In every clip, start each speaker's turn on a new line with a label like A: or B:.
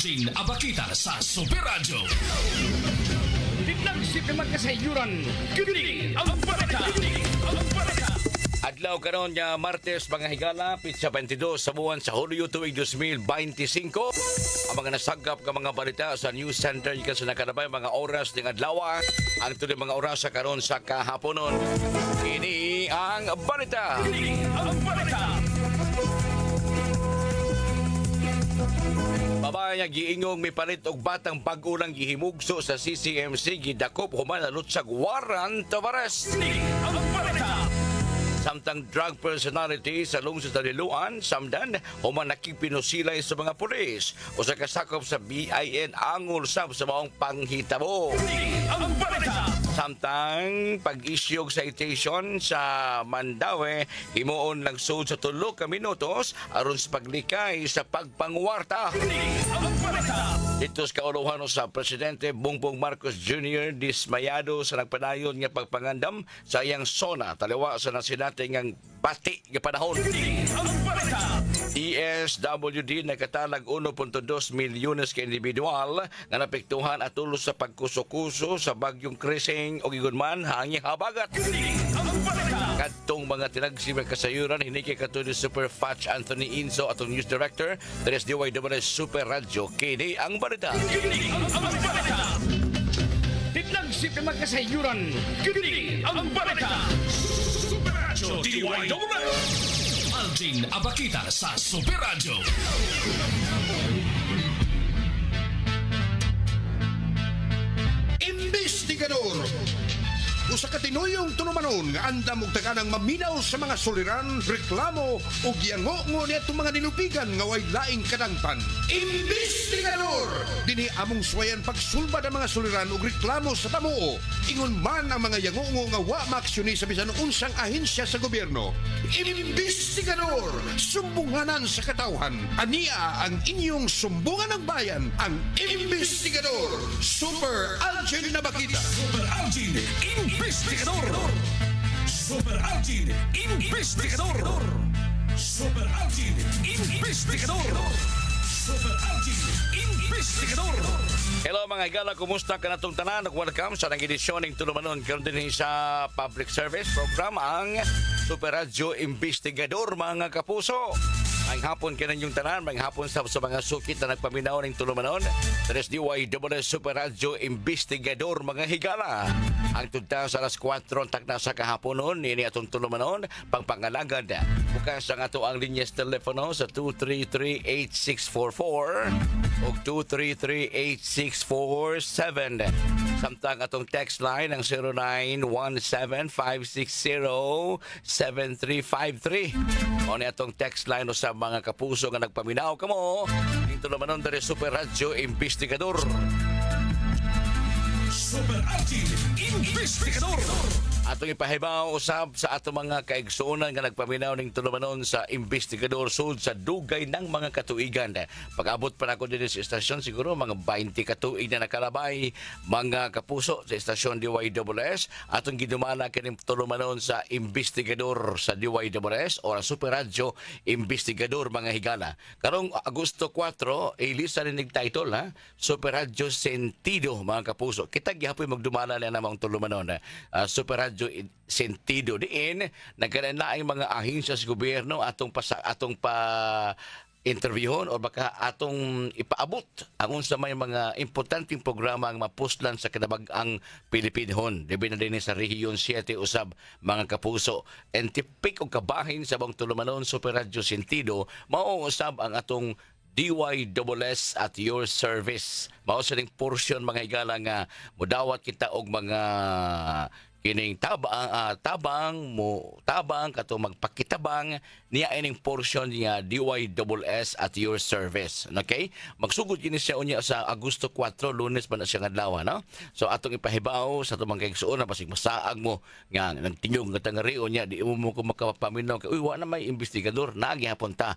A: Alvin Abakita sa Super Radio.
B: Dinagsip naman kasayuran. Kini ang balita.
C: Adlaw karon nga Martes mga higala, pitsa 22 sa buwan sa Hulyo tuig 2025. Ang mga nasagap nga mga balita sa News Center ikan sa nakanabay mga oras ng adlaw. Ang tuloy mga oras sa karon sa kahaponon. Ini ang balita. Babae nga giingong mipalit og batang pag-ulang gihimugso sa CCMC gidakop human na lutsag warrant of arrest. Samtang drug personality sa lungsod sa Liloan, Samdan, human nakipinosilay sa mga pulis o sa kasakop sa BIN angol sab sa maong panghitabo. Samtang pag-isyog citation sa Mandaue, himuon lang sud sa 3 ka minutos aron sa paglikay sa pagpangwarta. Dito sa kauluhan sa Presidente Bongbong Marcos Jr. dismayado sa nagpadayon nga pagpangandam sa iyang sona taliwa sa nasinati ngang bati nga panahon. DSWD nakatalag 1.2 milyones ka individual nga napektuhan at tulos sa pagkuso-kuso sa bagyong Krising o gigunman hangi habagat. Kadtong mga tinagsimang kasayuran hiniki kato ni Super Fatch Anthony Inzo atong news director Teres DYWS Super Radio. Kini ang balita.
B: Dinagsip naman kasayuran. Kini ang balita.
A: Super Radio DYWS. Alvin Abakita sa Super Radio.
D: Investigador usa ka tinuyong tunumanon nga andam og taganang maminaw sa mga suliran, reklamo o giyango niadtong mga nilupigan nga way laing kadangpan. Investigador dinhi among suwayan pagsulbad ang mga suliran ug reklamo sa pamuo. Ingon man ang mga yango nga wa maaksyon sa bisan unsang ahensya sa gobyerno. Investigador, sumbunganan sa katawhan. Ania ang inyong sumbungan ng bayan, ang Investigador. Super Alvin Abakita.
A: Super Alvin Investigador. Super Alvin Investigador. Super Alvin Investigador. Super Alvin Investigador.
C: Hello mga igala, kumusta ka natong tanan? Welcome sa nag-edisyon ng Tulumanon karon din sa public service program ang Super Radio Investigador mga kapuso. Ang hapon kanan yung tanan, ang hapon sa mga sukit na nagpaminaw ng Tulumanon. Teres DYWS Super Radio Investigador mga higala. Ang tudta sa alas 4 takna sa kahaponon ini atong Tulumanon pagpangalagad. Bukas ang ato ang linyas telepono sa 233-8644 o 233-8647. Samtang atong text line ang 0917-560-7353. O ni atong text line o sa mga kapuso nga nagpaminaw kamo ning Tulumanon dari Super Radio Investigador.
A: Super Alvin Investigador.
C: Atong ipahibaw usab sa ato mga kaigsuonan nga nagpaminaw ning Tulumanon sa Investigador sud sa dugay ng mga katuigan. Pag-abot pa nako dinhi sa istasyon siguro mga 20 katuig na nakalabay mga kapuso sa istasyon DYWS. Atong gidumala kining Tulumanon sa Investigador sa DYWS o Super Radio Investigador mga higala. Karong Agosto 4 ilisa ning title ha, Super Radio Sentido mga kapuso. Kita gihapon magdumala na namang Tulumanon. Super Radio Sentido diin nagkaroon na ang mga ahensya sa gobyerno atong interviewon o baka atong ipaabot ang unsa may mga importanteng programa ang mapuslan sa kinabag-ang Pilipinhon. Dibi na din sa Rehiyon 7 usab mga kapuso. And tipik o kabahin sa bang Tulumanon Super Radio Sentido mao usab ang atong DYWS at your service. Mao sa ning portion mga higala nga modawat kita og mga kining tabang kato magpakitabang niya ining portion niya DYWS at your service. Okay? Magsugod kini siya unya sa Agosto 4, Lunes pa na siya adlaw, no? So atong ipahibaw sa atong mga kaigsuon na basig masaag mo nga nagtingog nga tangarion niya di mo ko makapaminaw kay uy wa na may investigador na gihapon ta.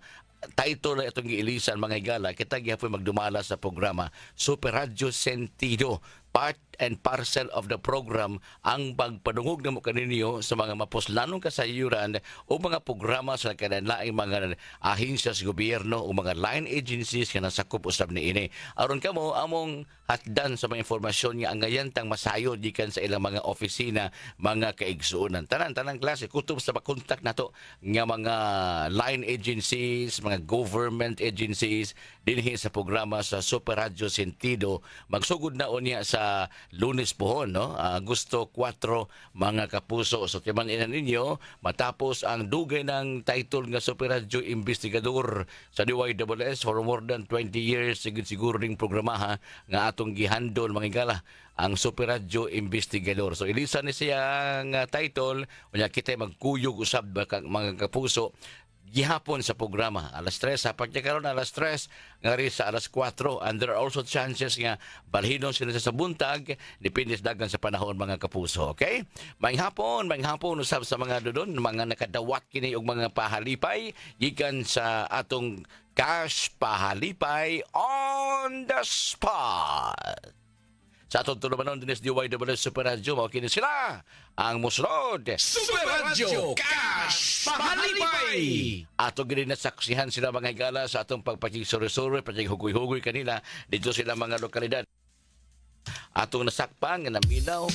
C: Title na itong giilisan mga higala kita gihapon magdumala sa programa Super Radio Sentido. Part and parcel of the program ang pagpadungog namo kaninyo sa mga mapuslanong kasayuran o mga programa sa kanalaing mga ahensya sa gobyerno o mga line agencies nga nasakop usab niini. Aron kamo among hatdan sa mga informasyon nga angayantang masayod gikan sa ilang mga opisina, mga kaigsuonan. Tanan klase kutob sa kontak nato nga mga line agencies, mga government agencies dinhi sa programa sa Super Radio Sentido. Magsugod na unya sa Lunes pohon, no? Agosto 4, mga kapuso. So timan ina ninyo matapos ang dugay ng title nga Super Radio Investigador sa DYWS for more than 20 years siguro ring programa nga atong gihandol mga igala ang Super Radio Investigador. So ilisan ni siya nga title unya kita magkuyog usab mga kapuso gihapon sa programa. Alas 3, sapat niya karon alas 3, nga rin sa alas 4. And there are also chances nga balhinon sila sa buntag, depende sa dagan sa panahon mga kapuso. Okay? Maghapon usab sa mga dodon, mga nakadawat kini og mga pahalipay, gikan sa atong cash pahalipay on the spot. Sa atong tulumanon din sa DYWS Super Radio, mawakinin sila ang musunod
A: Super Radio Cash Pahalipay.
C: Ato gini nasaksihan sila mga higala sa atong pagpakisuri-suri, paghugoy-hugoy kanila dito sila mga lokalidad. Atong nasakpan nga naminaw,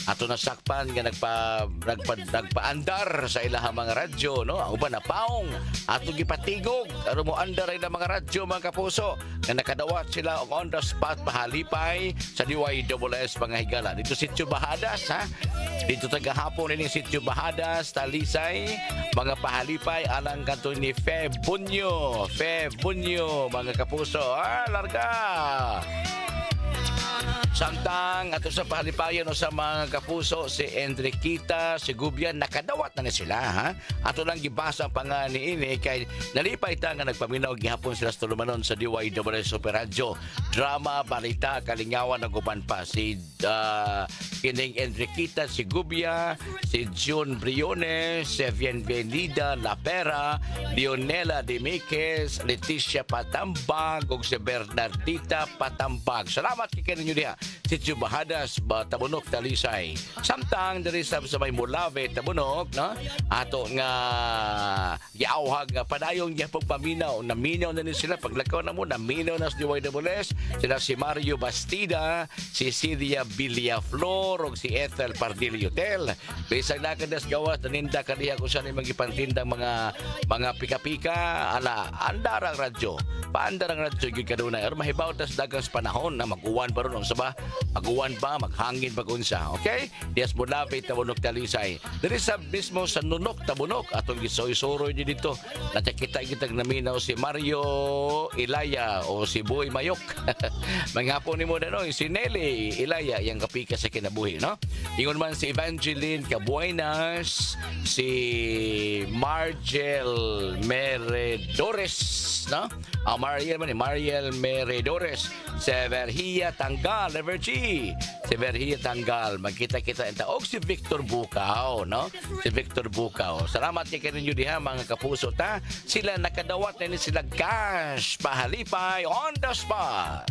C: ato nasakpan nga nagpaandar sa ilahang mga radyo, no? Ang uban na paong ato gipatigog aron mo andar ilang mga radyo mga kapuso nga nakadawat sila on the spot pahalipay sa DYWS mga higala. Dito Sitio Bahadas, ha? Dito tagahapon ining Sitio Bahadas, Talisay, mga pahalipay alang kanto ni Febunyo mga kapuso. Larga. Samtang ato sa pahalipayan o sa mga kapuso si Enriquita Segubian nakadawat na sila, ha? Ato lang gibasa pa nga niini kay nalipay ta nga nagpaminaw gihapon sila sa tulumanon sa DYWS Super Radio. Drama, balita, kalingawan ang uban pa si kining Enriquita Segubia, si June Briones, si Bienvenida Lapera, Leonela Demiquez, Leticia Patambag ug si Bernardita Patambag. Salamat kay kaninyo diha. Sitio Bahadas, Tabunok, Talisay. Samtang diri sa may Mulave, Tabunok, no? Ato nga giawhag nga padayong niya pagpaminaw. Naminaw na ni sila paglakaw na mo, naminaw na sa DYWS. Sila si Mario Bastida, si Celia Villaflor, o si Ethel Pardilio Hotel. Bisag nakadas gawas naninda kaniya kung saan yung magipantindang mga pika-pika ala andarang radyo. Paandarang radyo gyud kadunay. Aron mahibaw tas dagang panahon na mag-uwan ba ron sa ba? Mag-uwan ba, maghangin pag unsa. Okay? Dias Mulave, Tabunok, Talisay. Diri sa mismo sa Nunok, Tabunok, atong gisoy-soroy dito. Nakita kitag naminaw si Mario Ilaya o si Boy Mayok. Manghapon ni mo na no, si Nelly Ilaya, yung kapika sa kinabuhi, no? Ingon man si Evangeline Cabuenas, si Margel Meredores, no? Mariel Meredores, si Verhia Tanggal, si Verhia Tanggal, magkita-kita enta. O si Victor Bukaw, no? Si Victor Bukaw. Salamat kay kaninyo diha mga kapuso ta. Sila nakadawat na ni sila cash pahalipay on the spot.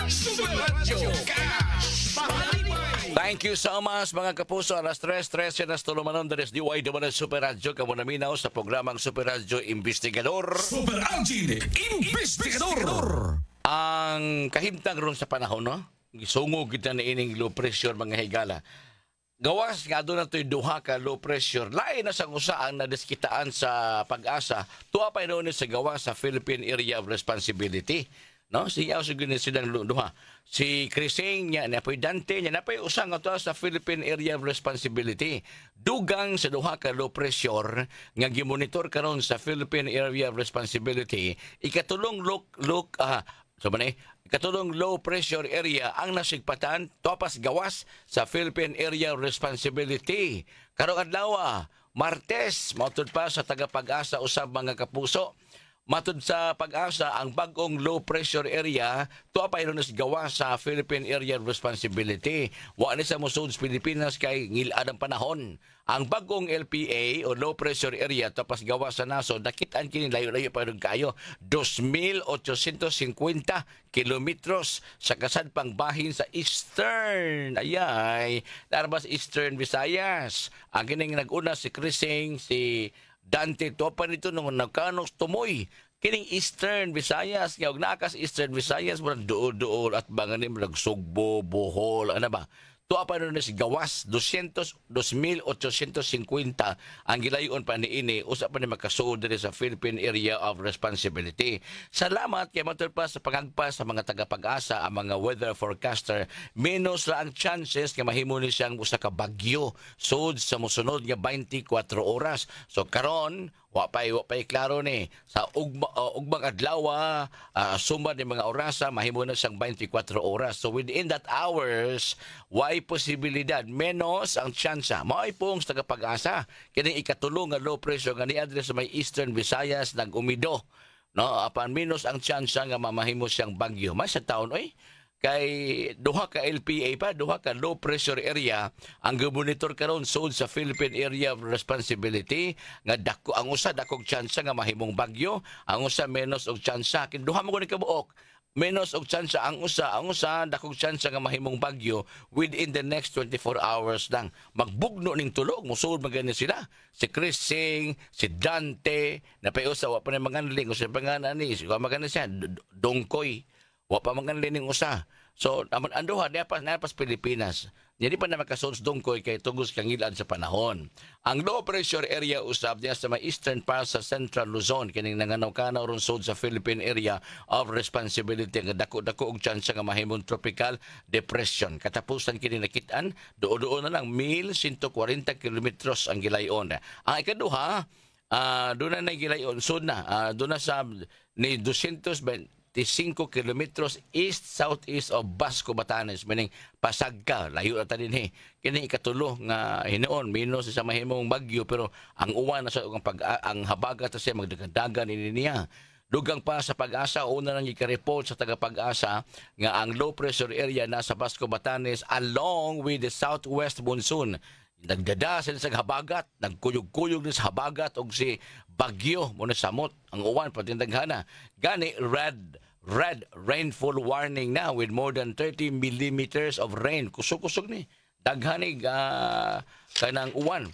A: Super Radio Cash Pahalipay.
C: Thank you so much mga kapuso. Alas 3:13 na tulumanon dari DYWS Super Radio kamo naminaw sa programang Super Radio Investigador.
A: Super Algin Investigador.
C: Ang kahimtang ron sa panahon, no? Gisungog kita na ining low pressure mga higala. Gawas nga doon na ito'y duha ka low pressure. Lain na sa kusaan na diskitaan sa pag-asa. Tuwa pa noon sa gawas sa Philippine Area of Responsibility. No? Siya sa ganyan silang duha. Si Crising niya, napoy Dante niya, napoy usang ito sa Philippine Area of Responsibility. Dugang sa duha ka low pressure nga gimonitor karon sa Philippine Area of Responsibility. Ikatulong katulong low pressure area ang nasigpatan topas gawas sa Philippine Area of Responsibility. Karong adlaw, Martes, matud pa sa tagapag-asa usab mga kapuso. Matud sa pag-asa, ang bagong low pressure area tuwa pa iron gawa sa Philippine Area of Responsibility. Wa ni sa musud sa Pilipinas kay ngilad ang panahon. Ang bagong LPA o low pressure area tapos gawa sa nasod, nakitaan kini layo-layo pa rin kayo. 2,850 kilometros sa kasadpang bahin sa Eastern. Ayay, larabas Eastern Visayas. Ang kining nag-una si Crising, si Dante, to pa nito nung nagkanos tumoy. Kining Eastern Visayas, nga nakas Eastern Visayas, murag duol-duol at banganim, murag Sugbo, Bohol, ano ba? Tuwa pa rin si Gawas, 2,850 ang gilayon pa ni ini, usap pa ni makasuod rin sa Philippine Area of Responsibility. Salamat kay matod pa sa pangagpas sa mga tagapag-asa, ang mga weather forecaster, minus la ang chances nga mahimo ni siyang usa ka bagyo sud sa mosunod nga 24 oras. So karon wa pay klaro ni sa ugmang adlaw sumad ni mga orasa mahimo na siyang 24 oras. So within that hours way posibilidad menos ang tsansa maay pong sa tagapag-asa kini ikatulong nga low pressure nga ni-address sa may Eastern Visayas nag-umido, no, apan minus ang tsansa nga mamahimo siyang bagyo. May sa taon oy kay duha ka LPA pa, duha ka low pressure area ang gumonitor karon sud sa Philippine Area of Responsibility nga dako ang usa dakog tsansa nga mahimong bagyo, ang usa menos og tsansa. Kin duha mo ni kabuok menos og tsansa ang usa dakog tsansa nga mahimong bagyo within the next 24 hours lang. Magbugno ning tulog musud magani sila. Si Chris Singh, si Dante, napayusa wa pa ni manganling usa pangalan ni, magani siya Dongkoy. Wa pa manganlining usa. So, anduha, napas Pilipinas. Hindi pa na makasons Dongkoy kay tugos kangilad sa panahon. Ang low pressure area usab diya sa may eastern part sa Central Luzon, kining nanganaw-kanaw ron sud sa Philippine Area of Responsibility, nga dako-dako og tsansa nga mahimong tropical depression. Katapusan kini nakitaan, duo-duo na lang 1,140 kilometros ang gilayon. Ang ikaduha, doon na gilayon sud na, doon na sa ni 225 kilometros east-southeast of Basco, Batanes, meaning pasag ka, layo na din kini ikatulo nga hinoon, minus sa mahimong bagyo, pero ang uwan na sa ang habagat na siya magdagdagan ini niya. Dugang pa sa pag-asa, una nang ika-report sa taga-pag-asa nga ang low pressure area nasa Basco, Batanes along with the southwest monsoon. Nagdada sila sa habagat, nagkuyog-kuyog din sa habagat og si bagyo muna samot ang uwan patindaghana. Gani red rainfall warning na with more than 30 millimeters of rain. Kusog-kusog ni. Daghanig kanang uwan.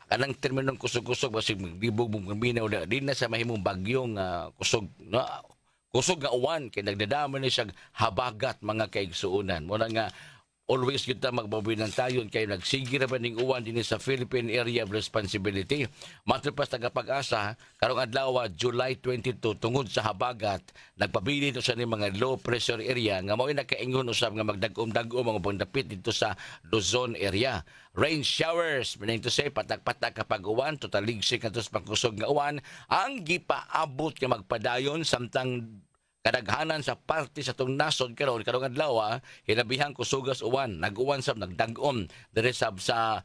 C: Kanang terminong kusog-kusog basig maglibog mong minaw na di na sa mahimong bagyong kusog na kusog nga uwan kay nagdadama ni siya habagat mga kaigsuunan. Muna nga always kita magbabilang tayon kay nagsige ra ba ning uwan din sa Philippine Area of Responsibility. Matapos tagapag-asa karong adlaw July 22 tungod sa habagat nagpabili to sa ni mga low pressure area nga mao nakaingon usab nga magdagom-dagom ang pagdapit dito sa Luzon area. Rain showers, meaning to say patak-patak kapag uwan, total ligsik atos pagkusog nga uwan ang gipaabot nga magpadayon samtang kadaghanan sa parte sa tong nasod karong adlaw hinabihang kusugas uwan, nag-uwan sab nagdag-om diri sab sa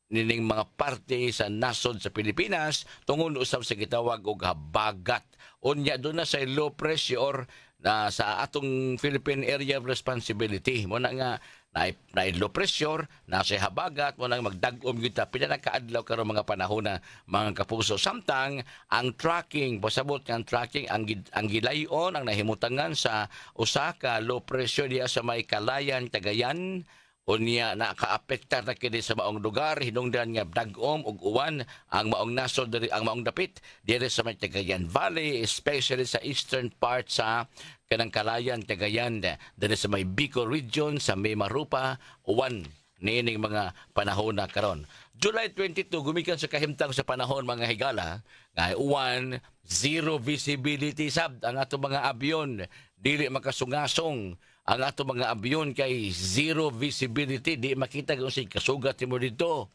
C: nining mga parte sa nasod sa Pilipinas tungod usab sa gitawag og habagat. Unya do na sa low pressure na sa atong Philippine Area of Responsibility. Mo na nga na low pressure, nasa habagat, mo nang magdag-om kita pila na kaadlaw karon mga panahon na mga kapuso. Samtang ang tracking, pasabot nga ang tracking, ang gilayon, ang nahimutangan sa usa ka low pressure diya sa may Kalayan, Cagayan, unya nakaapektar na kini sa maong lugar, hinungdan nga dag-om ug uwan ang maong nasod diri, ang maong dapit diri sa may Cagayan Valley, especially sa eastern part sa kanang Kalayan, Cagayan, diri sa may Bicol region, sa may Marupa, uwan niining mga panahon na karon. July 22 gumikan sa kahimtang sa panahon mga higala, nga uwan, zero visibility sab ang ato mga abyon, dili makasungasong ang ato mga abyon kay zero visibility, di makita kung si kasugat mo dito.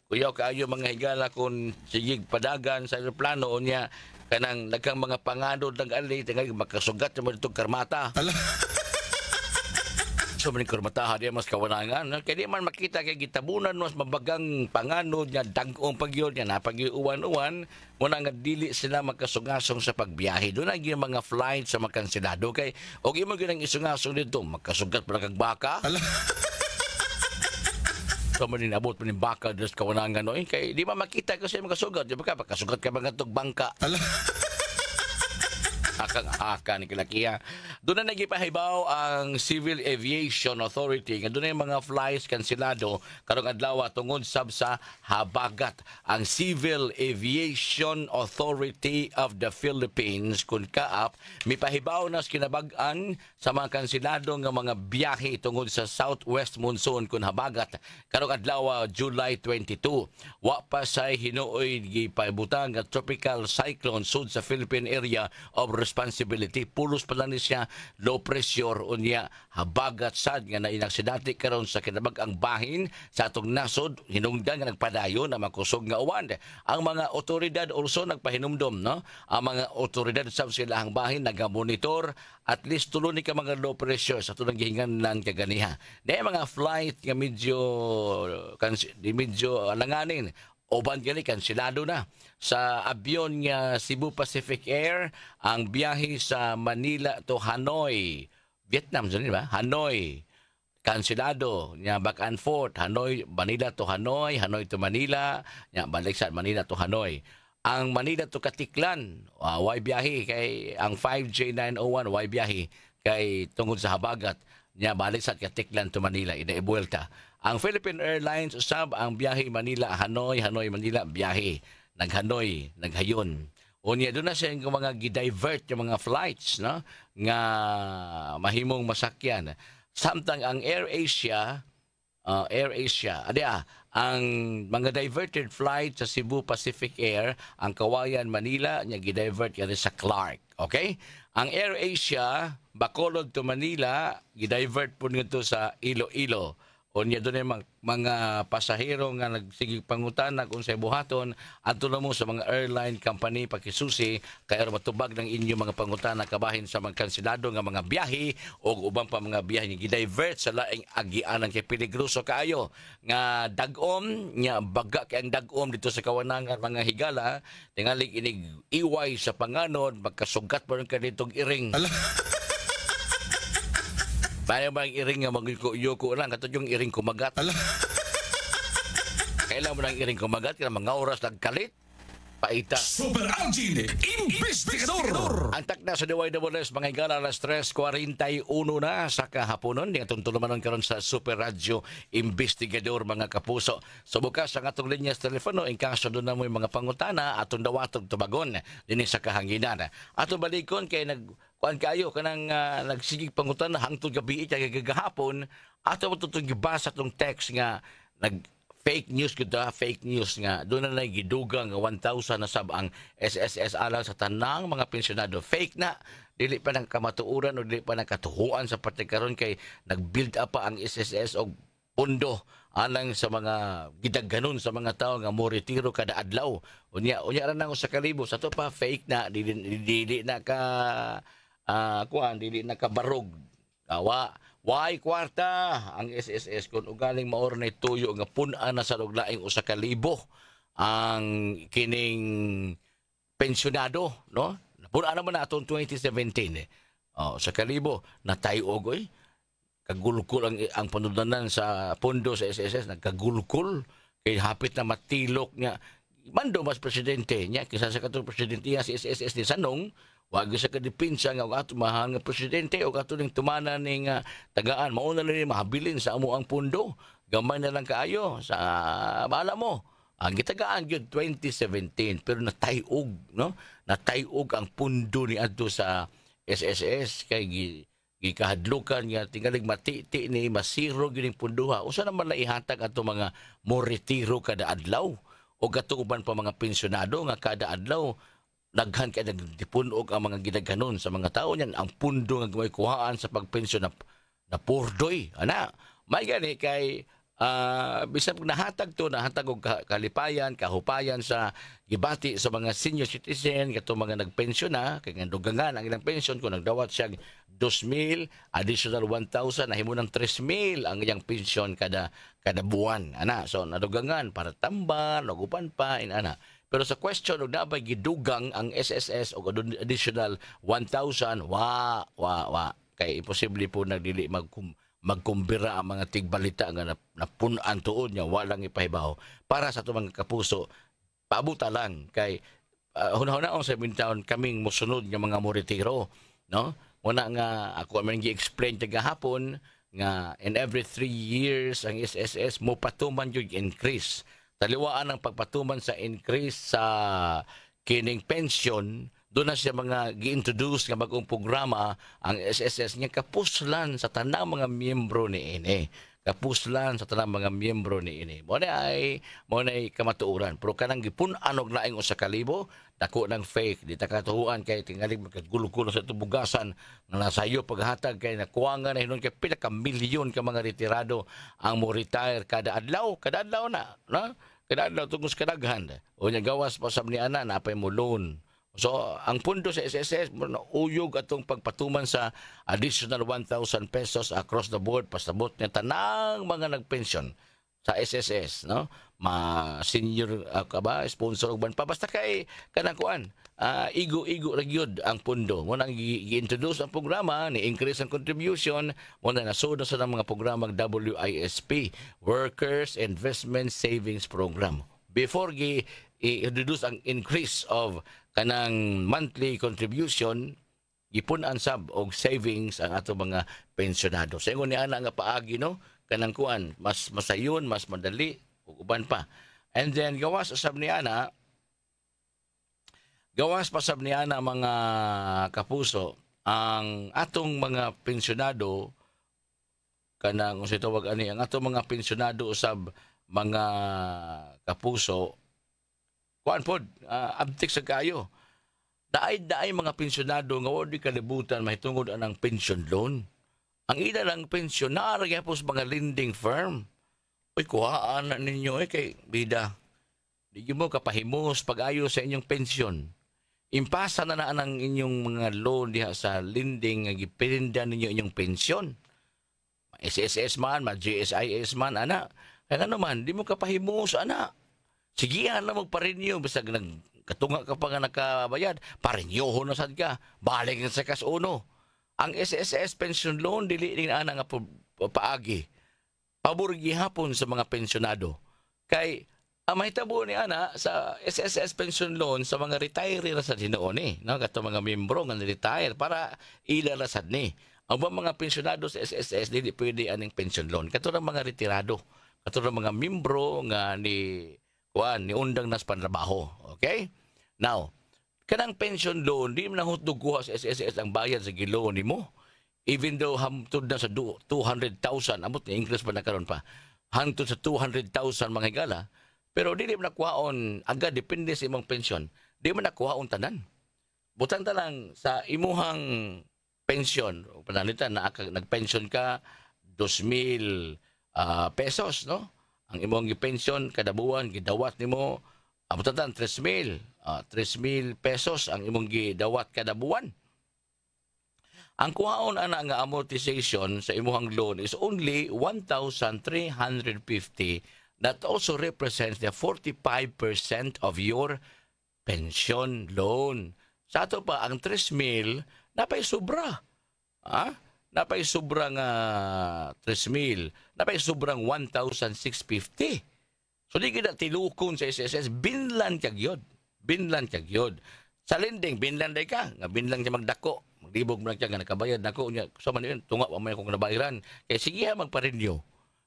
C: Kuyaw kaayo mga higala kung sigig padagan sa aeroplano niya kanang nagkang mga panganod ng ali, tangay makasugat mo dito karmata. So maning kurmataha diya mas kawanangan. No? Kaya di man makita kay gitabunan mas mabagang panganod niya, dagong pagyod niya, napag-uwan-uwan, muna nga dili sila magkasungasong sa pagbiyahe. Doon ang yung mga flight sa makansilado. Kay, okay mo ginang isungasong dito, magkasugat pa na kag baka. So manin abot pa ng baka doon sa kawanangan. No? Kay di man makita kasi magkasugat. Di ba ka, magkasugat ka mga itong bangka. Akang-aka ni Kilakiya. Doon na nagipahibaw ang Civil Aviation Authority. Doon na yung mga flights kansilado karong adlaw tungod sab sa habagat. Ang Civil Aviation Authority of the Philippines, kun kaap, mipahibaw na kinabag-an sa mga kansilado nga mga biyahe tungod sa southwest monsoon kun habagat. Karong adlaw July 22. Wa pa say hinuoy gipahibutang nga tropical cyclone sud sa Philippine Area of Responsibility. Pulos pa lang ni siya low pressure unya habagat sad nga nainaksidente karon sa kinabag-ang bahin sa atong nasod hinungdan nga nagpadayon na makusog nga uwan. Ang mga otoridad also nagpahinumdom, no? Ang mga otoridad sa silahang bahin nagamonitor at least tulo ni ka mga low pressure sa tunang gihingan lang kaganiha. Na mga flight nga medyo alanganin uban gani kansilado na sa abyon nga Cebu Pacific Air ang biyahe sa Manila to Hanoi, Vietnam di ba? Hanoi kansilado nya back and forth, Hanoi Manila to Hanoi, Hanoi to Manila, nya balik sa Manila to Hanoi. Ang Manila to Katiklan, way biyahe kay ang 5J901 way biyahe kay tungod sa habagat nya balik sa Katiklan to Manila ina-ibuelta. Ang Philippine Airlines usab ang biyahe Manila Hanoi, Hanoi Manila biyahe nag-Hanoi, naghayon. Unya doon na siya yung mga gidivert yung mga flights, no? Nga mahimong masakyan. Samtang ang AirAsia, ang mga diverted flight sa Cebu Pacific Air, ang Kawayan Manila, niya gidivert yan sa Clark. Okay? Ang AirAsia, Bacolod to Manila, gidivert po nito sa Iloilo. O niya doon yung mga pasahero nga nagsigig pangutana kung sa buhaton at doon mo sa mga airline company pakisusi kaya matubag ng inyo mga pangutana kabahin sa mga kansilado nga mga biyahe o ubang pa mga biyahe nga gidivert sa laing agianan kay peligroso kaayo nga dagom nya baga kay ang dagom dito sa kawanangan mga higala tingali inig iway sa panganod magkasugat pa rin ka ditong iring. Bayan ba ang iring nga mag-yuko lang, katod yung iring kumagat. Kailan mo ng iring kumagat, kaya mga oras nagkalit, paita.
A: Super Algin, Investigador.
C: Ang takna sa DYWS, mga higala alas 3:41 na sa kahaponon. Di atong tulumanon karon sa Super Radio Investigador, mga kapuso. So bukas ang atong linya sa telepono, in kaso doon na mo yung mga pangutana, atong dawatog tubagon din sa kahanginan. Atong balikon kay kuan kayo kanang nagsigig pangutan hangtod gabi ita gagahapon ato matutong gibasa tong text nga nag fake news fake news nga doon na gidugang nga 1,000 na sab ang SSS alang sa tanang mga pensyonado. Fake na, dili pa nang kamatuuran o dili pa nang katuhuan sa parte karon kay nag-build up pa ang SSS og pondo alang sa mga gidagganon sa mga tao nga mo retiro kada adlaw. Unya ra nang sa kalibo sa to pa fake na dili na ka dili nakabarog. Why kwarta ang SSS kung ugaling maor na tuyo nga pun-an na sa luglaing usa ka libo ang kining pensyonado, no? Pun-an naman na atong 2017 sa kalibo natayog kagulkul ang panudanan sa pondo sa SSS nagkagulkul kay hapit na matilok niya mando mas presidente niya kisa sa katong presidente niya si SSS ni Sanong. Wag sa kadipinsa nga ato mahal nga presidente o ato ning tumanan ning tagaan mao na ni mahabilin sa amo ang pundo gamay na lang kaayo sa bala mo ang gitagaan gyud 2017 pero natayog natayog ang pundo ni adto sa SSS kay gikahadlukan nga tingalig matiti ni masiro gyud ning punduha usa naman na ihatag ato mga mo retiro kada adlaw o gatuban pa mga pensyonado nga kada adlaw daghan kay nagdipunog ang mga gidaghanon sa mga tao niyan ang pundo nga gamay kuhaan sa pagpensyon na purdoy ana may gani kay bisag nahatag og kalipayan kahupayan sa gibati sa mga senior citizen kato mga nagpensyon na kay dugangan ang ilang pensyon kung nagdawat siya 2,000, additional 1,000, nahimo ng 3,000 ang iyang pensyon kada buwan. Ana, so nadugangan para tamban, nagupan pa, ana. Pero sa question, og nabay gidugang ang SSS o additional 1,000, wa. Kay imposible po nagdili magkumbira ang mga tigbalita nga napunan tuod niya, walang ipahibaw. Para sa tumang kapuso, paabuta lang kay hunahunahon sa taon kaming musunod nga mga moritiro, no? Una nga ako man gi-explain tagahapon nga in every 3 years ang SSS mo patuman yung increase. Taliwaan ang pagpatuman sa increase sa kining pension, doon na siya mga gi-introduce nga bagong programa ang SSS nga kapuslan sa tanang mga miyembro ni ini. Kapuslan sa tanang mga miyembro ni ini. Mo na ay kamatuoran. Pero kanang gipun-anog laing usa ka libo, dako ng fake. Di ta katuhuan kay tingali magkagulo-gulo sa tubugasan na nasayo paghatag kay nakuwangan na hinon kay pila ka milyon ka mga retirado ang mo retire kada adlaw na, no? Kada adlaw tungos kadaghan. O nya gawas pa sab ni ana napay mo loan. So, ang pundo sa SSS, uyog atong pagpatuman sa additional 1,000 pesos across the board, pasabot niya tanang mga nagpensyon sa SSS, no? Senior ba, sponsor og pa basta kay kanang kuan, igo-igo ra gyud ang pundo. Mo nang gi-introduce ang programa ni increase ang contribution, mo na nasud sa mga programang WISP, Workers Investment Savings Program. Before i-introduce ang increase of kanang monthly contribution, gipunan sab og savings ang ato mga pensionado. Sa ingon ni ana nga paagi, no, kanang kuan mas masayon, mas madali ug uban pa. And then gawas pa sab ni ana mga kapuso ang atong mga pensionado kanang kung tawag ani ang atong mga pensionado usab mga kapuso kuan pod abtik sa kayo. Daay mga pensionado nga wa di kalibutan mahitungod anang pension loan. Ang ila lang pensionar gyapon sa mga lending firm. Uy, kuhaan na ninyo kay bida. Di mo kapahimos pag-ayo sa inyong pensyon. Impasa na ang inyong mga loan diha sa lending nga gipirindan ninyo inyong pensyon. SSS man, GSIS man, ana. Kaya naman, di mo kapahimos, ana. Sige, na magpa-renew. Basta katunga ka pa nga nakabayad, pa-renewho na sad ka. Balik na sa kas uno. Ang SSS pension loan, dili din ana nga paagi. Pabor gihapon sa mga pensionado. Kay, ang mahitabo ni ana sa SSS pension loan sa mga retiree na sa dinoon no? Kato mga membro nga retire para ilarasad ni. Ang mga pensionado sa SSS, dili pwede aning pension loan. Kato mga retirado. Kato mga membro nga ni undang nas pantrabaho. Okay? Now, kanang pension loan, di mo na kuha sa SSS ang bayad sa giloan ni mo. Even though hamtod na sa 200,000, amot ni increase pa na karon pa, hangtod sa 200,000 mga higala, pero di mo nakuhaon, agad depende sa imong pension, di mo nakuhaon tanan. Butang ta lang sa imuhang pension, panalitan na nagpension ka, 2,000 pesos, no? Ang imong gi-pension kada buwan gidawat nimo abutatan 3,000 pesos ang imong gidawat kada buwan. Ang kuhaon ana nga amortization sa imong loan is only 1,350. That also represents the 45% of your pension loan. Sa ato pa ang 3,000 napay sobra. Napay sobrang 3,000. Napay sobrang 1,650. So di kita tilukon sa SSS, binlan kag yod. Binlan kag yod. Sa lending, binlan day ka. Nga binlan siya magdako. Magdibog mo lang siya nga nakabayad. Dako niya. So man yun, tunga pa may kung nabayaran. Kaya sige ha, magpa-renew.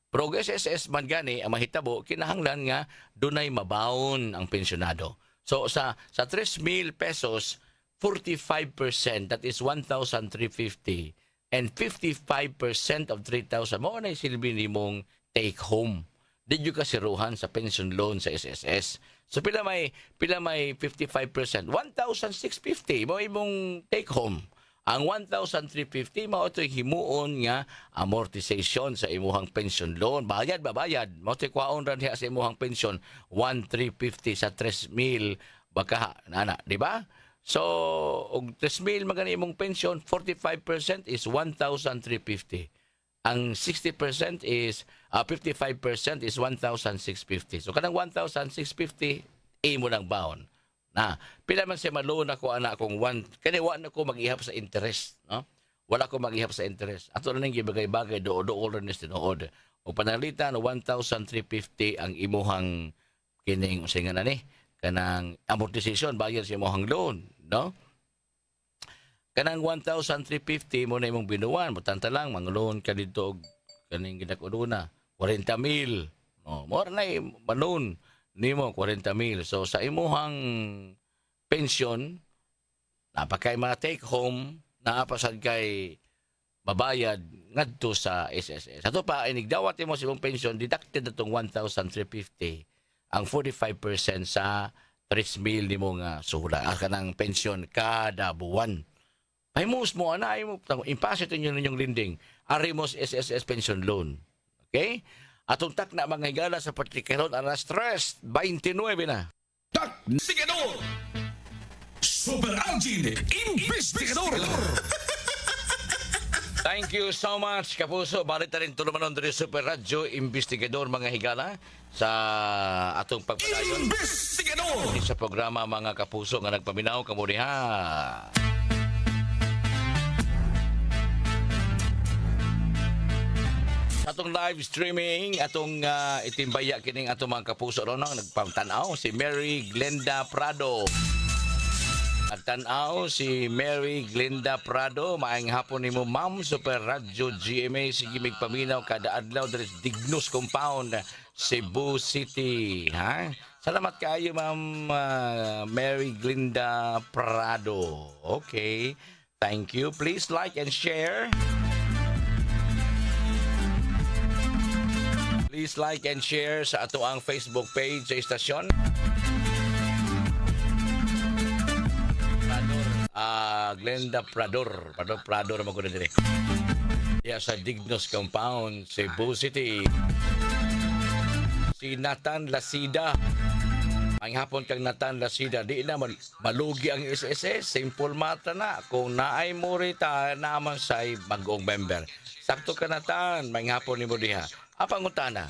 C: Pero SSS man gani, ang mahitabo, kinahanglan nga dunay mabaon ang pensionado. So sa 3,000 pesos, 45%, that is 1,350. And 55% of 3,000 mo na silbi ni mong take home. Did you kasiruhan sa pension loan sa SSS? So pila may 55%, 1,650 mo imong take home. Ang 1,350 mao toy himuon nga amortization sa imuhang pension loan. Bayad ba bayad? Mao toy kwaon ra diha sa imuhang pension 1,350 sa 3,000 baka nana, di ba? So, og 3,000 magani imong pension, 45% is 1,350. Ang 60% is 55% is 1,650. So kanang 1,650 imo nang baon. Na, pila man siya ma-loan ako ana kung kani wa na ko mag-ihap sa interest, no? Wala ko mag-ihap sa interest. Ato na ning gibagay-bagay do-do ni tinuod. O panalitan 1,350 ang imuhang kining usingan ani kanang amortization bayad sa imong loan, no? Kanang 1,350 mo na imong binuwan, mutanta lang mang-loan ka dito kaning ginak-una 40,000. No, mo na manon nimo 40,000. So sa imuhang pension napakay mga take home naapasad kay mabayad ngadto sa SSS. Ato pa inigdawat mo sa imong pension deducted atong 1,350 ang 45% sa 3,000 nimo nga suhula kanang pension kada buwan. Ay mo ana ay mo impasit ninyong lending arimos SSS pension loan. Okay? Atong tak na mga higala sa patikaron alas 3:29 na.
A: Tak Sigador. Super Algin, Investigador.
C: Thank you so much, Kapuso. Balik na rin tulumanon diri Super Radyo, Investigador mga higala sa atong pagpadayon.
A: Investigador.
C: Sa programa mga Kapuso nga nagpaminaw kamo diha. Atong live streaming, atong itimbaya kining atong mga Kapuso ron nagpamtanaw si Mary Glenda Prado. Nagtanaw si Mary Glenda Prado. Maayong hapon nimo Ma'am Super Radyo GMA. Sige migpaminaw kada adlaw diri Dignos Compound, Cebu City. Ha? Salamat kayo Ma'am Mary Glenda Prado. Okay. Thank you. Please like and share. Please like and share sa ato ang Facebook page sa istasyon. Glenda Prador. Prador mo ko na din. Sa Dignos Compound, Cebu City. Si Nathan Lasida. Ang hapon kang Nathan Lasida. Di na malugi ang SSS. Simple mata na. Kung naay mo rita, naman sa'y bagong member. Sakto ka Nathan. May hapon ni mo diha. Apang utana,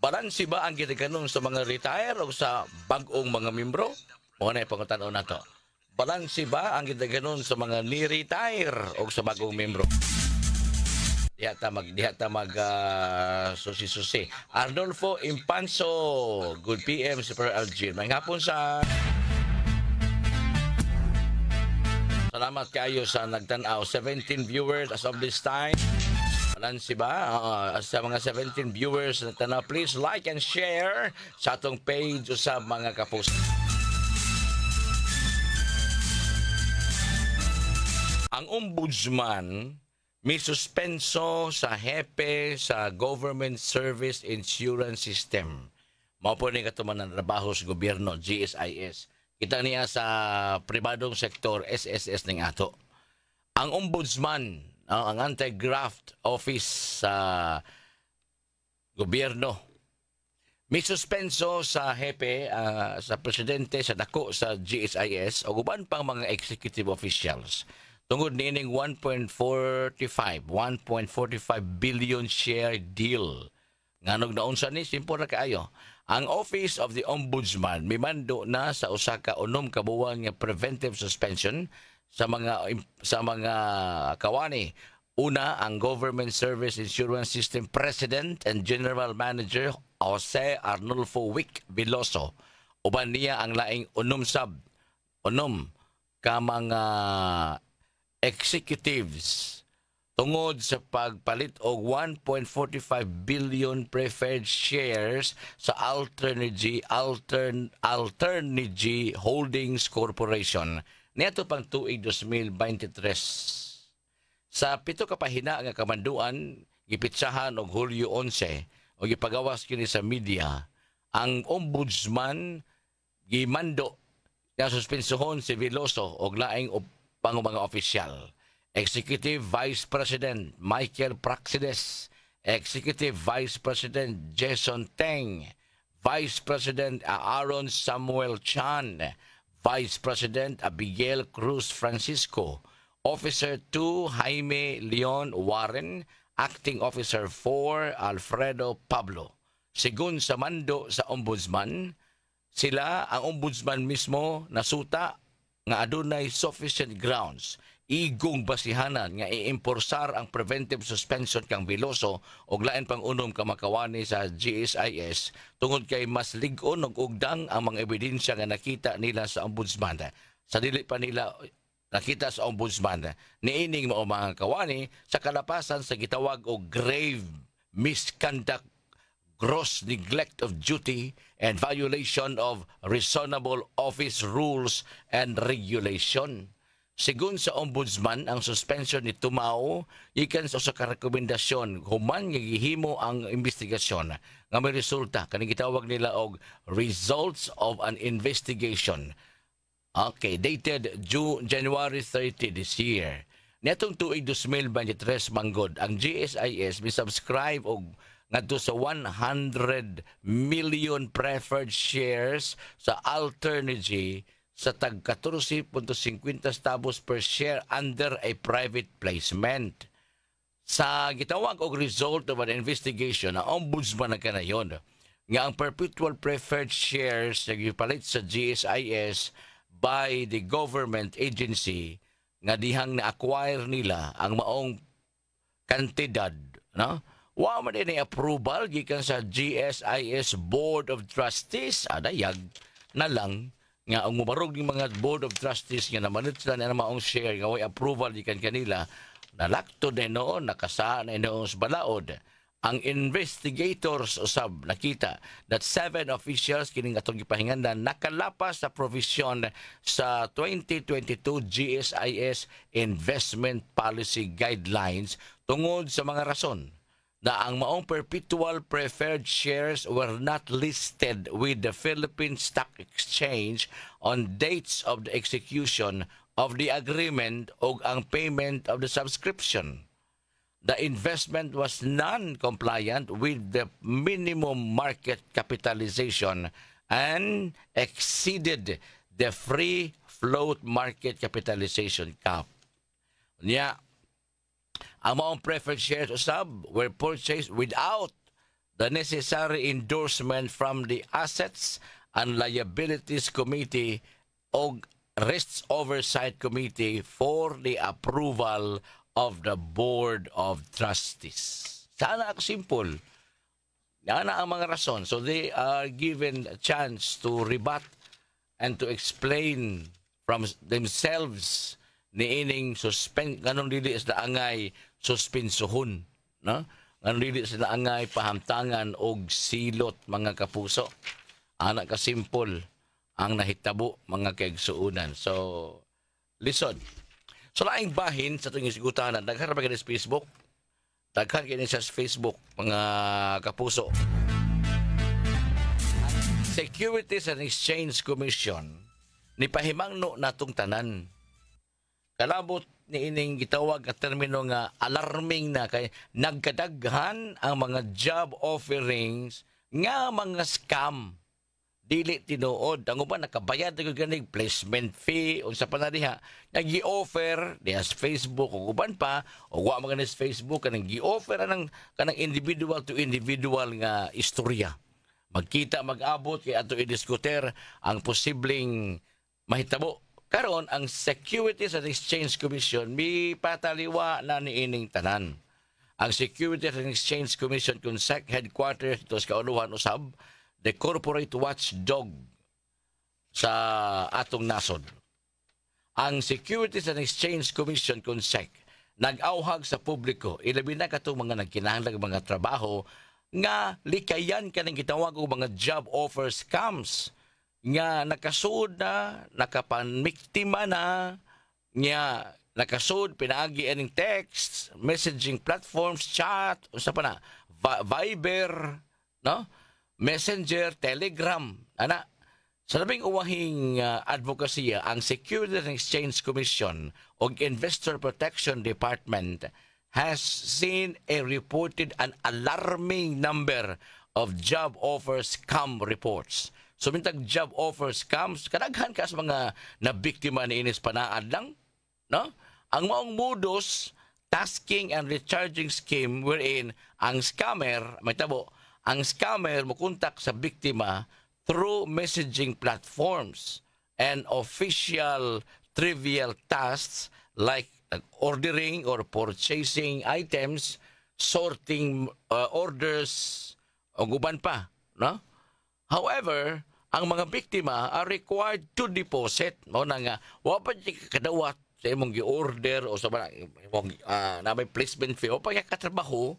C: balansi ba ang ginaganon sa mga retire o sa bagong mga membro? O na ipangutanaw na to. Balansi ba ang ginaganon sa mga ni-retire o sa bagong membro? Diha ta mag susi-susi. Arnulfo Impanso, good PM Super Algin. May hapon sa salamat kayo sa nagtanaw. 17 viewers as of this time. Balansi ba? Sa mga 17 viewers na tanaw, please like and share sa atong page o sa mga Kapuso. Ang ombudsman may suspenso sa hepe sa Government Service Insurance System. Mao po ni katuman ng trabaho sa gobyerno, GSIS. Kita niya sa pribadong sektor, SSS ning ato. Ang ombudsman, ang anti-graft office sa gobyerno, may suspenso sa hepe, sa presidente, sa dako sa GSIS o uban pang mga executive officials. Tungod niining 1.45 billion share deal. Nganog naunsa ni simple ra kaayo. Ang Office of the Ombudsman mimando na sa usa ka unom ka buwan nga preventive suspension sa mga kawani. Una, ang Government Service Insurance System President and General Manager Jose Arnulfo Wick Veloso. Uban niya ang laing unom ka mga executives tungod sa pagpalit og 1.45 billion preferred shares sa Alternergy Holdings Corporation niadto pang tuig 2023. Sa pito ka pahina nga kamanduan gipitsahan og Hulyo 11 o gipagawas kini sa media, ang ombudsman gimando nga suspensohon si Veloso og laing pang mga opisyal. Executive Vice President Michael Praxides, Executive Vice President Jason Teng, Vice President Aaron Samuel Chan, Vice President Abigail Cruz Francisco, Officer 2 Jaime Leon Warren, Acting Officer 4 Alfredo Pablo. Sigun sa mando sa ombudsman, sila ang ombudsman mismo nasuta nga adunay sufficient grounds igong basihanan nga iimporsar ang preventive suspension kang Veloso og lain pang unom ka makawani sa GSIS tungod kay mas lig-on og ugdang ang mga ebidensya nga nakita nila sa ombudsman. Sa dili pa nila nakita sa ombudsman niining mao mga kawani sa kalapasan sa gitawag og grave misconduct, gross neglect of duty, and violation of reasonable office rules and regulation. Sigun sa ombudsman, ang suspension ni Tumao ikan sa ka rekomendasyon human nga gihimo ang investigasyon nga may resulta kaning gitawag nila og results of an investigation. Okay, dated January 30 this year. Netong tuig 2023 manggod, ang GSIS misubscribe og ngadto sa 100 million preferred shares sa Alternergy sa tag 14.50 centavos per share under a private placement. Sa gitawag og result of an investigation, ang ombudsman na kanayon nga ang perpetual preferred shares na gipalit sa GSIS by the government agency nga dihang na-acquire nila ang maong kantidad, no? Wa man din approval gikan sa GSIS Board of Trustees, adayag na lang nga ang mubarog ng mga Board of Trustees nga namanit sila na maong share nga way approval gikan kanila nalakto din noon nakasaan na noong balaod. Ang investigators usab nakita that 7 officials kining atong gipahingandan nakalapas sa provision sa 2022 GSIS Investment Policy Guidelines tungod sa mga rason na ang maong perpetual preferred shares were not listed with the Philippine Stock Exchange on dates of the execution of the agreement o ang payment of the subscription. The investment was non-compliant with the minimum market capitalization and exceeded the free float market capitalization cap. Ang maong preferred shares usab were purchased without the necessary endorsement from the Assets and Liabilities Committee o Risks Oversight Committee for the approval of the Board of Trustees. Sana ako simple. Yan ang mga rason. So they are given a chance to rebut and to explain from themselves niining ganun dili sa angay suspensohon, no? Ganun dili sa angay pahamtangan og silot mga kapuso. Ana ka simple ang nahitabo mga kaigsuunan. So listen. So laing bahin sa tuwing isgutanan daghan ra sa Facebook. Daghan kini sa Facebook mga kapuso. Securities and Exchange Commission ni pahimangno natong tanan. Kalabot ni ining gitawag at termino nga alarming na kay nagkadaghan ang mga job offerings nga mga scam. Dili tinuod ang uban nakabayad og ganing placement fee unsa pa na diha nagi-offer diha sa Facebook ug uban pa og wa man sa Facebook kanang gi-offer kanang individual to individual nga istorya. Magkita mag-abot kay ato i-diskuter ang posibleng mahitabo. Karon ang Securities and Exchange Commission mi pataliwa na niining tanan. Ang Securities and Exchange Commission kung SEC headquarters ito sa kauluhan usab the corporate watchdog sa atong nasod. Ang Securities and Exchange Commission kung SEC nag-auhag sa publiko ilabi na katong mga nagkinahanglang mga trabaho nga likayan kanang gitawag og mga job offer scams nga nakasud na, nakapanmiktima na, nga nakasud, pinaagi aning text, messaging platforms, chat, unsa pa na, Viber, no? Messenger, Telegram, ana. Sa labing uwahing advokasya, ang Securities and Exchange Commission o Investor Protection Department has seen a reported an alarming number of job offer scam reports. sumintag job offer scams, kadaghan ka sa mga nabiktima ni inis panaad lang, no? Ang maong modus, tasking and recharging scheme wherein ang scammer, may tabo, ang scammer mukontak sa biktima through messaging platforms and official trivial tasks like ordering or purchasing items, sorting orders, o guban pa, no? However, ang mga biktima are required to deposit. Mao na nga, wa pa kadawat sa imong gi-order o sa imong na may placement fee o pa katrabaho,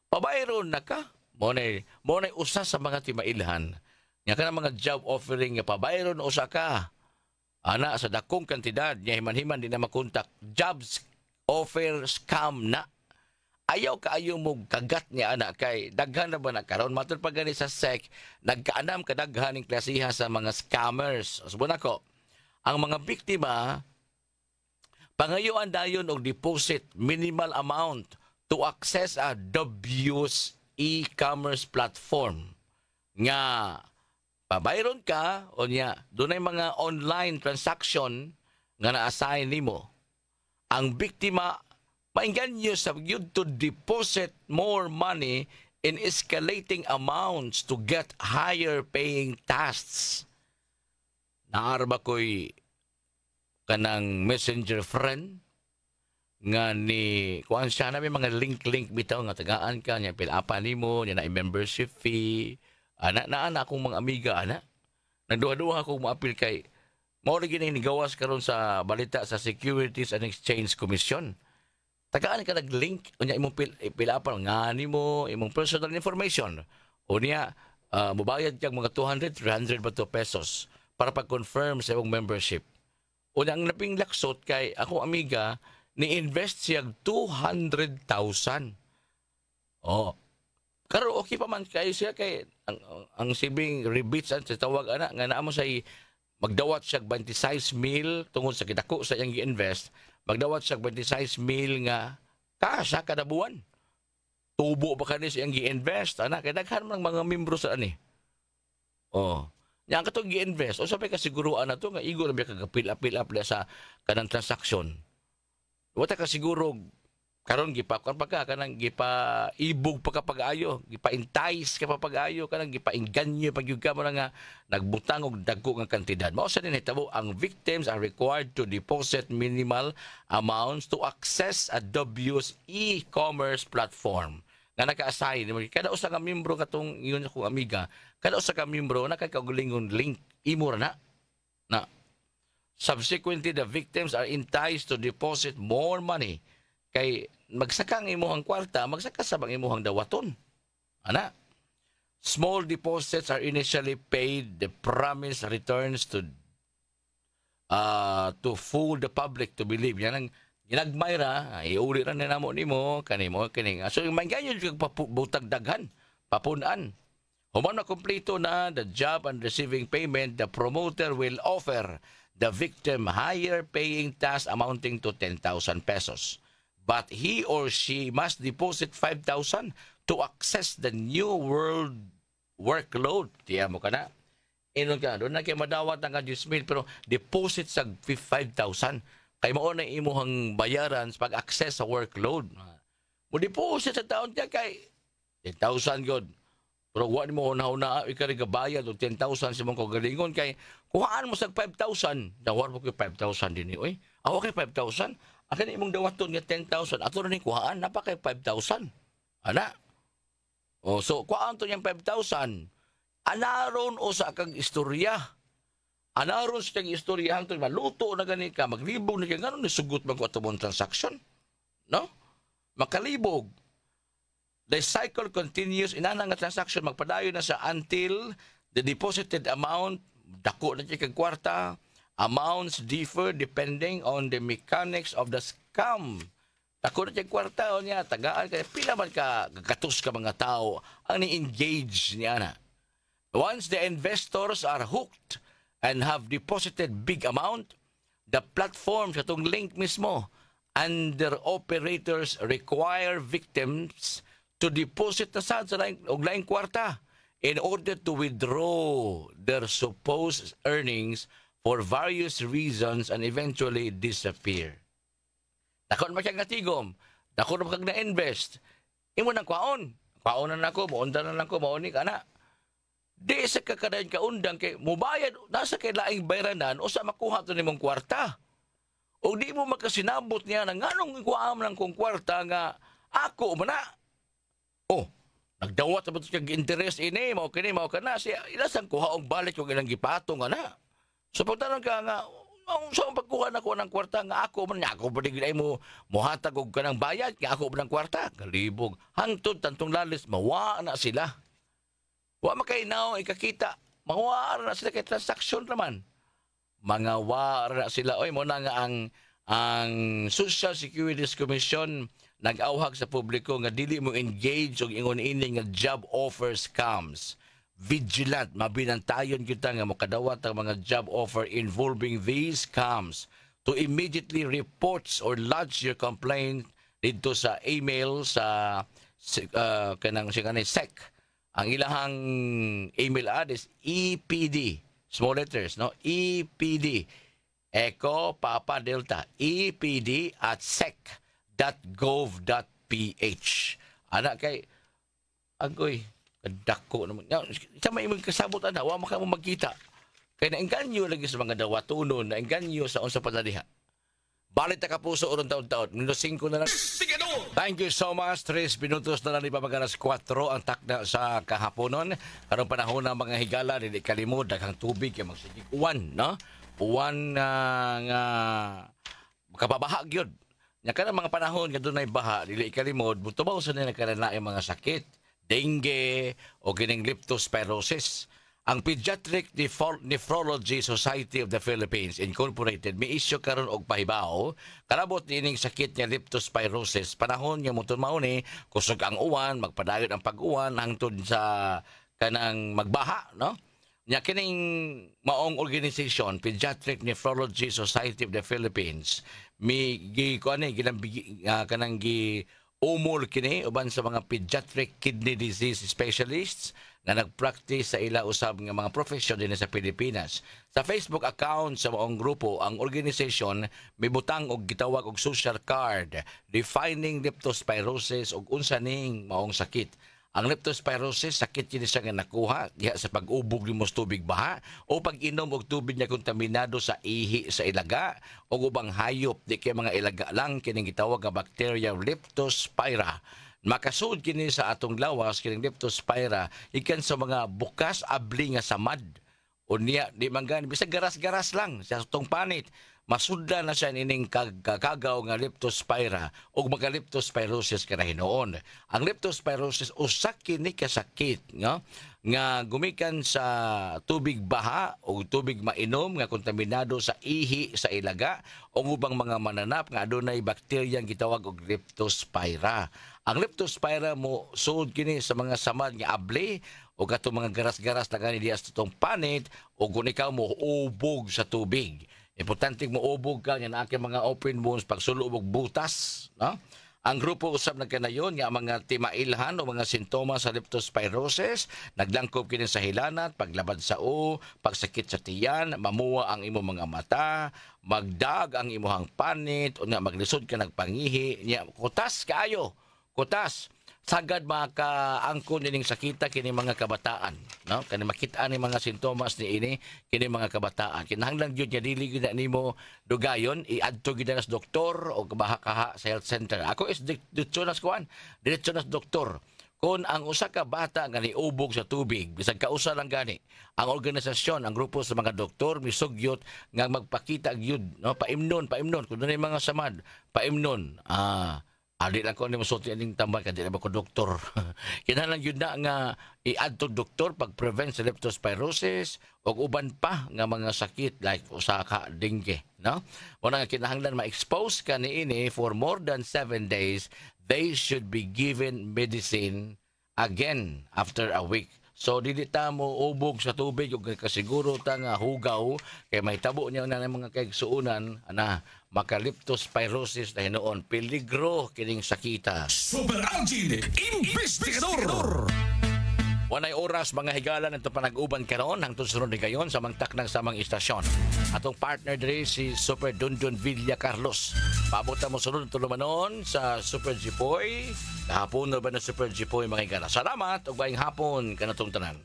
C: pabayron na ka. Mao na usa sa mga timailhan. Nya kana mga job offering nga pabayron usa ka. Ana sa dakong kantidad, nya himan-himan din na makontak. Jobs offer scam na. Ayaw kaayo mo kagat niya anak kay daghan na ba na karon matud pa gani sa SEC nagkaanam kadaghan ning klasiha sa mga scammers. Subon ako, ang mga biktima pangayuan dayon og deposit minimal amount to access a dubious e-commerce platform nga pabayron ka o nya dunay mga online transaction nga na-assign nimo. Ang biktima mainganyo sa yun to deposit more money in escalating amounts to get higher paying tasks. Naarba ko'y kanang messenger friend nga ni kuan siya na may mga link bitaw nga tagaan ka niya pilapa nimo niya na membership fee ana akong mga amiga ana nagduha-duha akong maapil kay mao rin gini gawas karon sa balita sa Securities and Exchange Commission. Tagaan ka nag-link unya imong pilapa nga nimo imong personal information unya mobayad kag mga 200 300 ba to pesos para pag-confirm sa imong membership. Unya ang naping laksot kay ako amiga ni-invest siya 200,000. Oh. Karon okay pa man kay siya kay ang sibing rebates sa tawag ana nga naa mo say magdawat siya 26 mil tungod sa kidako sa iyang gi-invest. Magdawat siya 26 mil nga cash kada buwan. Tubo ba kanis iyang gi-invest? Ana, kaya daghan man mga membro sa ani. Oh. Nya ang katong gi-invest, o sabi ka siguruan na to nga igo na biya kagapil up sa kanang transaction. Wata ka siguro karon gipakuan pa ka kanang gipa-ibog pa ka pag-ayo, gipa-entice ka pa pag-ayo, kanang gipa-engganyo pag yung ka mo nga nagbutang og dagko nga kantidad. Mao sa din hitabo ang victims are required to deposit minimal amounts to access a dubious e-commerce platform nga naka-assign kada usa ka miyembro katong iyon akong amiga, kada usa ka miyembro nakakaugalingon link imo ra na. Subsequently, the victims are enticed to deposit more money kay magsaka ang imuhang kwarta, magsaka sa bang imuhang dawaton. Ana. Small deposits are initially paid. The promise returns to fool the public to believe. Yan ang ginagmay ra, iuli ra na namo nimo kanimo kining. So manggayon jud butag daghan, papunan. Human na kompleto na the job and receiving payment, the promoter will offer the victim higher paying task amounting to 10,000 pesos. But he or she must deposit 5,000 to access the new world workload. Tiya mo ka na. Inon ka, doon na kayo madawat ng 10,000 pero deposit sa 5,000. Kaya mo na imuhang bayaran sa pag-access sa workload. Mo deposit sa taon niya kay 10,000 God. Pero wala mo una-una, ikaw rin kabayad o 10,000 sa mong kagalingon kay kuhaan mo sa 5,000. Dawar mo kayo 5,000 din eh. Ako kay 5,000. Akin imong dawaton nga 10,000. Ato rin kuhaan, napakay 5,000. Ana. O, so, kuhaan to niyang 5,000. Anaron o sa kang istorya. Anaron sa kang istorya. Hangtod, maluto na gani ka. Maglibog na ka. Ganon nisugot mo ito mong transaction? No? Makalibog. The cycle continues. Inana nga transaction, magpadayo na sa until the deposited amount, dako na siya kag kwarta, amounts differ depending on the mechanics of the scam. Dako na siya kwarta, o niya, tagaan ka, pila man ka, gagatos ka mga tao, ang ni-engage niya na. Once the investors are hooked and have deposited big amount, the platform sa itong link mismo and their operators require victims to deposit na sa laing kwarta in order to withdraw their supposed earnings for various reasons and eventually disappear. Dako na kang natigom, dako na kang na-invest. Imo nang kwaon. Kwaonan na ko, maundan na lang ko, maunik, anak. Di sa kakadayon kaundang kay mubayad, nasa kay laing bayranan o sa makuha to nimong kwarta. O di mo makasinabot niya na nganong ikuam ng kong kwarta nga ako man na. Oh, nagdawat na ba ito kag interest ini, mao kini, mao kana. Siya, ilasang kuha og balik yung ilang gipatong, anak. So pagtanong ka nga, sa pagkuha na ko ng kwarta nga ako man niya, ako ba di mo muhatag og kanang bayad, nga ako ba ng kwarta? Kalibog. Hangtod, tantong lalis, mawa na sila. Wa makainaw, ikakita. Mawa na sila kay transaksyon naman. Mga wa na sila. Oy, mo na nga ang Social Securities Commission nag-awhag sa publiko nga dili mo engage og ingon ini nga job offer scams. Vigilant, mabinantayon kita nga makadawat ang mga job offer involving these scams to immediately reports or lodge your complaint dito sa email sa kanang SEC. Ang ilahang email address EPD, small letters, no? EPD, Echo Papa Delta, epd@sec.gov.ph. Anak kay agoy dako naman. Sa may kasabot ana, wa maka mo magkita. Kay naengganyo lagi sa mga dawatunon, naengganyo sa unsa panadiha. Balit ta kapuso uron taon-taon. Minuto 5 na lang. Thank you so much. 3 minutos na lang ipamaganas 4 ang takda sa kahaponon. Karong panahon ng mga higala, dili kalimod, daghang tubig, kay magsigig uwan, no? Uwan nga makababaha gyud. Nya kana mga panahon nga dunay baha, dili kalimod, mutubaw sa nagkanalaing mga sakit, dengue o kining leptospirosis. Ang Pediatric Nephrology Society of the Philippines Incorporated may issue karon og pahibaw kalabot nining sakit nga leptospirosis. Panahon nga moton mao ni kusog ang uwan, magpadayon ang pag-uwan hangtod sa kanang magbaha, no? Nya kining maong organisasyon Pediatric Nephrology Society of the Philippines mi kanang umol kini uban sa mga pediatric kidney disease specialists na nagpractice sa ila usab nga mga profesyon din sa Pilipinas. Sa Facebook account sa maong grupo, ang organisasyon mibutang og gitawag og social card defining leptospirosis ug unsa ning maong sakit. Ang leptospirosis, sakit yun siya nga nakuha diha sa pag-ubog limos tubig baha o pag-inom og tubig na kontaminado sa ihi sa ilaga o ubang hayop di kay mga ilaga lang kining gitawag nga bacteria Leptospira. Makasud kini sa atong lawas kining Leptospira ikan sa mga bukas abli nga samad. Unya di man gani bisag garas-garas lang sa atong panit. Masudda na siya nining kagaw nga leptospira o mga leptospirosis karahinoon. Ang leptospirosis usa kini ka sakit nga gumikan sa tubig baha o tubig mainom nga kontaminado sa ihi sa ilaga o ubang mga mananap nga adunay bakterya nga gitawag og leptospira. Ang leptospira mo sud kini sa mga samad nga abli o katong mga garas-garas na gani diya sa tutong panit o kung ikaw mo ubog sa tubig. Importante mo ubog ka nga aking mga open wounds pagsulod og butas, no? Ang grupo usab nagkanayon nga mga timailhan o mga sintomas sa leptospirosis, naglangkob kini sa hilanat, paglabad sa pagsakit sa tiyan, mamuwa ang imong mga mata, magdag ang imong panit, o nga maglisod ka nagpangihi, nya kutas kaayo, kutas. Sagad makaangkon nining sakita kini mga kabataan, no? Kani makita ni mga sintomas ni ini kini mga kabataan. Kinahanglan gyud nga dili gyud nimo dugayon iadto gyud nas doktor o kabaha sa health center. Ako is diretso nas doktor. Kung ang usa ka bata nga niubog sa tubig, bisag kausa lang gani, ang organisasyon, ang grupo sa mga doktor misugyot nga magpakita gyud, no? Paimnon kung dunay mga samad, paimnon. Adi lang ko ni masulti aning tambal kadi na ko doktor. Kinahanglan gyud na nga i-add to doktor pag-prevent sa leptospirosis o uban pa nga mga sakit like usaka, dengue, no? Una nga kinahanglan ma-expose ka niini for more than 7 days, they should be given medicine again after a week. So dili ta mo ubog sa tubig ug kasiguro ta nga hugaw kay mahitabo niya na mga kaigsuonan ana maka-leptospirosis na hinoon peligro kining sakita.
A: Super Algin Investigador.
C: Wanay oras mga higala nito panag-uban karon hangtod sunod ni gayon sa mangtak ng samang istasyon. Atong partner diri si Super Dundon Villa Carlos. Paabot mo sunod tulumanon sa Super Jipoy. Kahapon na ba na Super Jipoy mga higala. Salamat ug maayong hapon kanatong tanan.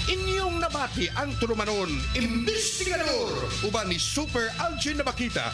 D: Inyong nabati ang tulumanon, Investigador, uban ni Super Algin Nabakita